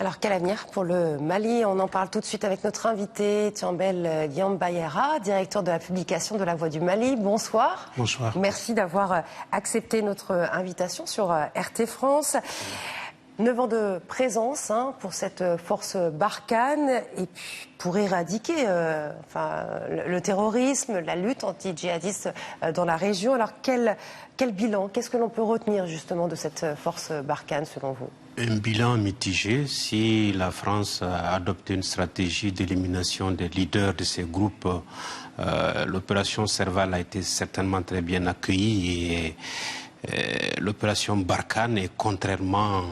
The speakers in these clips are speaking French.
Alors, quel avenir pour le Mali? On en parle tout de suite avec notre invité, Thiambel Diambayera, directeur de la publication de La Voix du Mali. Bonsoir. Bonsoir. Merci d'avoir accepté notre invitation sur RT France. 9 ans de présence pour cette force Barkhane et puis pour éradiquer le terrorisme, la lutte anti-djihadiste dans la région. Alors quel bilan, qu'est-ce que l'on peut retenir justement de cette force Barkhane selon vous? Un bilan mitigé. Si la France a adopté une stratégie d'élimination des leaders de ces groupes, l'opération Serval a été certainement très bien accueillie et l'opération Barkhane est contrairement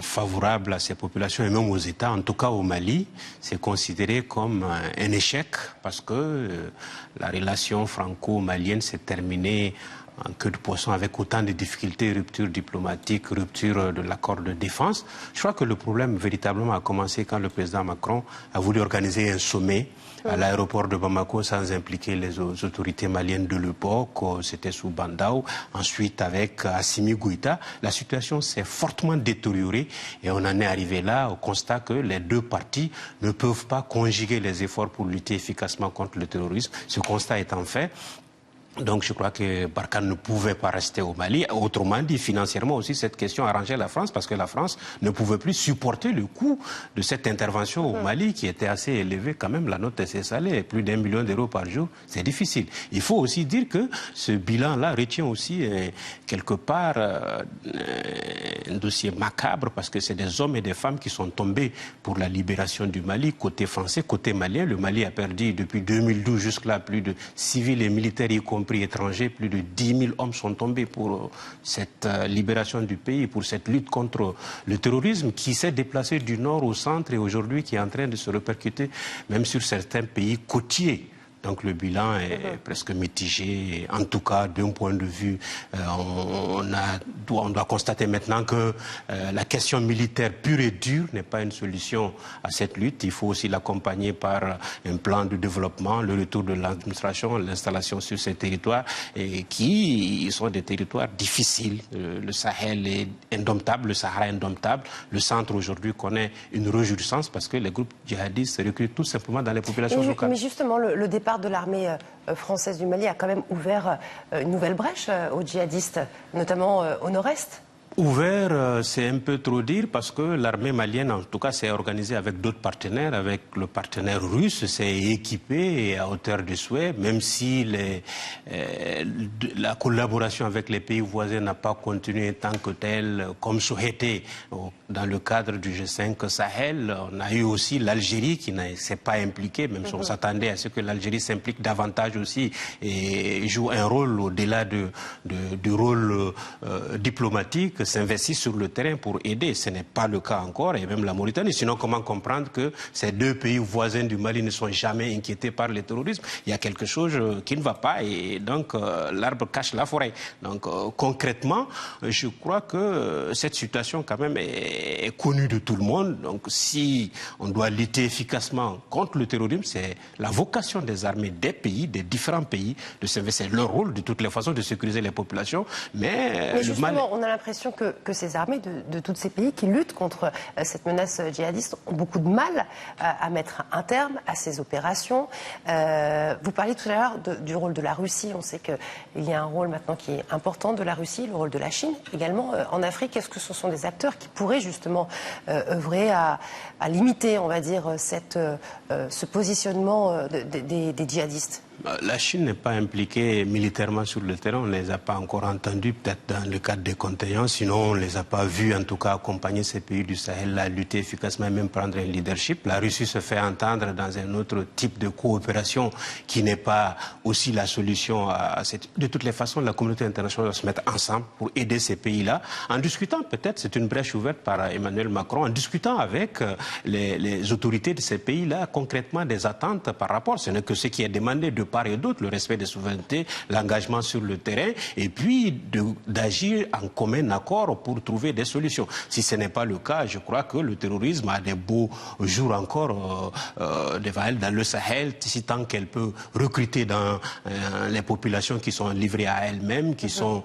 favorable à ces populations et même aux États, en tout cas au Mali, c'est considéré comme un échec parce que la relation franco-malienne s'est terminée en queue de poisson avec autant de difficultés, rupture diplomatique, rupture de l'accord de défense. Je crois que le problème véritablement a commencé quand le président Macron a voulu organiser un sommet à l'aéroport de Bamako sans impliquer les autorités maliennes de l'époque. C'était sous Bandao. Ensuite, avec Assimi Goïta, la situation s'est fortement détériorée et on en est arrivé là au constat que les deux parties ne peuvent pas conjuguer les efforts pour lutter efficacement contre le terrorisme. Ce constat étant fait, donc je crois que Barkhane ne pouvait pas rester au Mali. Autrement dit, financièrement aussi, cette question arrangeait la France parce que la France ne pouvait plus supporter le coût de cette intervention au Mali qui était assez élevé quand même. La note était salée, plus d'1 million d'euros par jour, c'est difficile. Il faut aussi dire que ce bilan-là retient aussi quelque part un dossier macabre parce que c'est des hommes et des femmes qui sont tombés pour la libération du Mali, côté français, côté malien. Le Mali a perdu depuis 2012 jusque-là plus de civils et militaires y compris étrangers, plus de 10 000 hommes sont tombés pour cette libération du pays, pour cette lutte contre le terrorisme qui s'est déplacé du nord au centre et aujourd'hui qui est en train de se répercuter même sur certains pays côtiers. Donc le bilan est presque mitigé. En tout cas, d'un point de vue, on doit constater maintenant que la question militaire pure et dure n'est pas une solution à cette lutte. Il faut aussi l'accompagner par un plan de développement, le retour de l'administration, l'installation sur ces territoires qui sont des territoires difficiles. Le Sahel est indomptable, le Sahara est indomptable. Le centre aujourd'hui connaît une réjouissance parce que les groupes djihadistes se recrutent tout simplement dans les populations locales. Mais justement, le départ de l'armée française du Mali a quand même ouvert une nouvelle brèche aux djihadistes, notamment au nord-est. Ouvert, c'est un peu trop dire parce que l'armée malienne, en tout cas, s'est organisée avec d'autres partenaires, avec le partenaire russe, s'est équipée à hauteur de souhait, même si la collaboration avec les pays voisins n'a pas continué tant que telle, comme souhaité dans le cadre du G5 Sahel. On a eu aussi l'Algérie qui ne s'est pas impliquée, même si on s'attendait à ce que l'Algérie s'implique davantage aussi et joue un rôle au-delà du rôle diplomatique, s'investit sur le terrain pour aider. Ce n'est pas le cas encore, et même la Mauritanie. Sinon, comment comprendre que ces deux pays voisins du Mali ne sont jamais inquiétés par le terrorisme? Il y a quelque chose qui ne va pas et donc l'arbre cache la forêt. Donc concrètement, je crois que cette situation quand même est connue de tout le monde. Donc si on doit lutter efficacement contre le terrorisme, c'est la vocation des armées des pays, des différents pays, de s'investir. C'est leur rôle de toutes les façons de sécuriser les populations. Mais justement, on a l'impression que ces armées de tous ces pays qui luttent contre cette menace djihadiste ont beaucoup de mal à mettre un terme à ces opérations. Vous parliez tout à l'heure du rôle de la Russie. On sait qu'il y a un rôle maintenant qui est important de la Russie, le rôle de la Chine également en Afrique. Est-ce que ce sont des acteurs qui pourraient justement œuvrer à limiter, on va dire, ce positionnement des djihadistes? La Chine n'est pas impliquée militairement sur le terrain, on ne les a pas encore entendus, peut-être dans le cadre des contingents, sinon on ne les a pas vus en tout cas accompagner ces pays du Sahel à lutter efficacement et même prendre un leadership. La Russie se fait entendre dans un autre type de coopération qui n'est pas aussi la solution à cette... De toutes les façons, la communauté internationale doit se mettre ensemble pour aider ces pays-là, en discutant peut-être, c'est une brèche ouverte par Emmanuel Macron, en discutant avec les autorités de ces pays-là concrètement des attentes par rapport, ce n'est que ce qui est demandé de part et d'autre, le respect des souverainetés, l'engagement sur le terrain, et puis d'agir en commun accord pour trouver des solutions. Si ce n'est pas le cas, je crois que le terrorisme a des beaux jours encore devant elle dans le Sahel, si tant qu'elle peut recruter dans les populations qui sont livrées à elles-mêmes, qui sont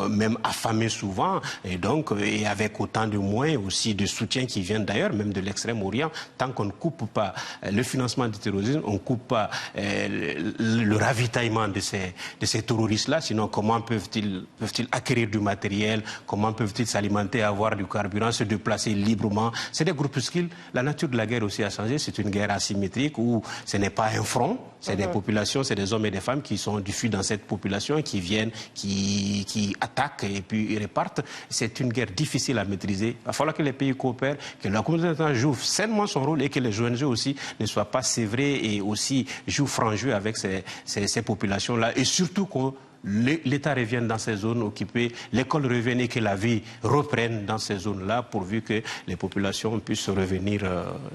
même affamées souvent, et donc et avec autant de moyens aussi de soutien qui viennent d'ailleurs, même de l'Extrême-Orient, tant qu'on ne coupe pas le financement du terrorisme, on ne coupe pas le ravitaillement de ces terroristes-là, sinon comment peuvent-ils acquérir du matériel, comment peuvent-ils s'alimenter, avoir du carburant, se déplacer librement. C'est des groupuscules. La nature de la guerre aussi a changé, c'est une guerre asymétrique où ce n'est pas un front, c'est des populations, c'est des hommes et des femmes qui sont diffus dans cette population, qui viennent, qui attaquent et puis ils repartent. C'est une guerre difficile à maîtriser. Il va falloir que les pays coopèrent, que la communauté internationale joue sainement son rôle et que les ONG aussi ne soient pas sévrés et aussi jouent franc jeu avec ces populations-là. Et surtout que l'État revienne dans ces zones occupées, l'école revienne et que la vie reprenne dans ces zones-là pourvu que les populations puissent revenir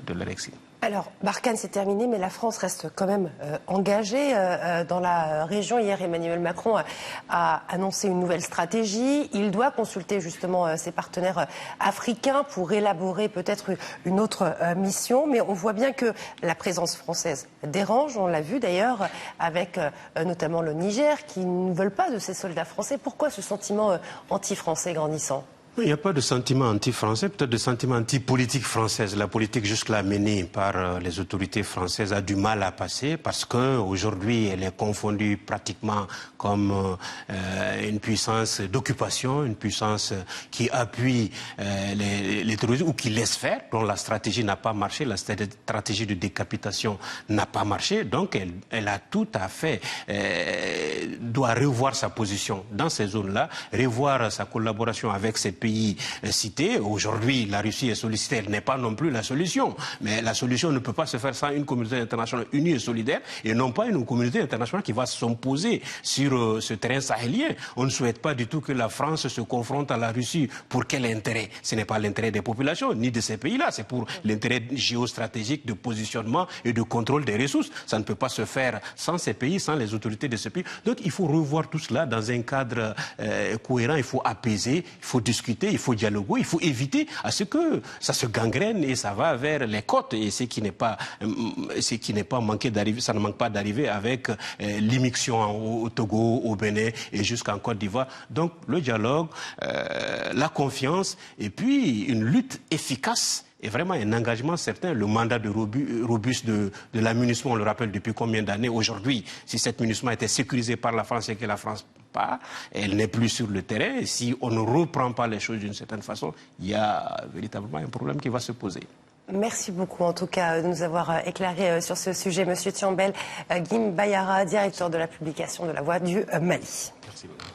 de leur exil. Alors, Barkhane, c'est terminé, mais la France reste quand même engagée dans la région. Hier, Emmanuel Macron a annoncé une nouvelle stratégie. Il doit consulter justement ses partenaires africains pour élaborer peut-être une autre mission. Mais on voit bien que la présence française dérange. On l'a vu d'ailleurs avec notamment le Niger, qui ne veulent pas de ces soldats français. Pourquoi ce sentiment anti-français grandissant ? Il n'y a pas de sentiment anti-français, peut-être de sentiment anti-politique française. La politique jusque-là menée par les autorités françaises a du mal à passer parce qu'aujourd'hui, elle est confondue pratiquement comme une puissance d'occupation, une puissance qui appuie les terroristes ou qui laisse faire, dont la stratégie n'a pas marché, la stratégie de décapitation n'a pas marché. Donc, elle a tout à fait, doit revoir sa position dans ces zones-là, revoir sa collaboration avec ces pays cités. Aujourd'hui, la Russie est sollicitée, elle n'est pas non plus la solution. Mais la solution ne peut pas se faire sans une communauté internationale unie et solidaire et non pas une communauté internationale qui va s'opposer sur ce terrain sahélien. On ne souhaite pas du tout que la France se confronte à la Russie. Pour quel intérêt? Ce n'est pas l'intérêt des populations ni de ces pays-là, c'est pour l'intérêt géostratégique de positionnement et de contrôle des ressources. Ça ne peut pas se faire sans ces pays, sans les autorités de ces pays. Donc il faut revoir tout cela dans un cadre cohérent, il faut apaiser, il faut discuter, il faut dialoguer, il faut éviter à ce que ça se gangrène et ça va vers les côtes. Et ce qui n'est pas manqué d'arriver, ça ne manque pas d'arriver avec l'immixtion au Togo, au Bénin et jusqu'en Côte d'Ivoire. Donc le dialogue, la confiance et puis une lutte efficace et vraiment un engagement certain. Le mandat de robuste de la MINUSMA, on le rappelle depuis combien d'années aujourd'hui, si cette MINUSMA était sécurisée par la France et que la France pas, elle n'est plus sur le terrain. Et si on ne reprend pas les choses d'une certaine façon, il y a véritablement un problème qui va se poser. Merci beaucoup en tout cas de nous avoir éclairé sur ce sujet. Monsieur Thiambel Guim Bayara, directeur de la publication de La Voix du Mali. Merci beaucoup.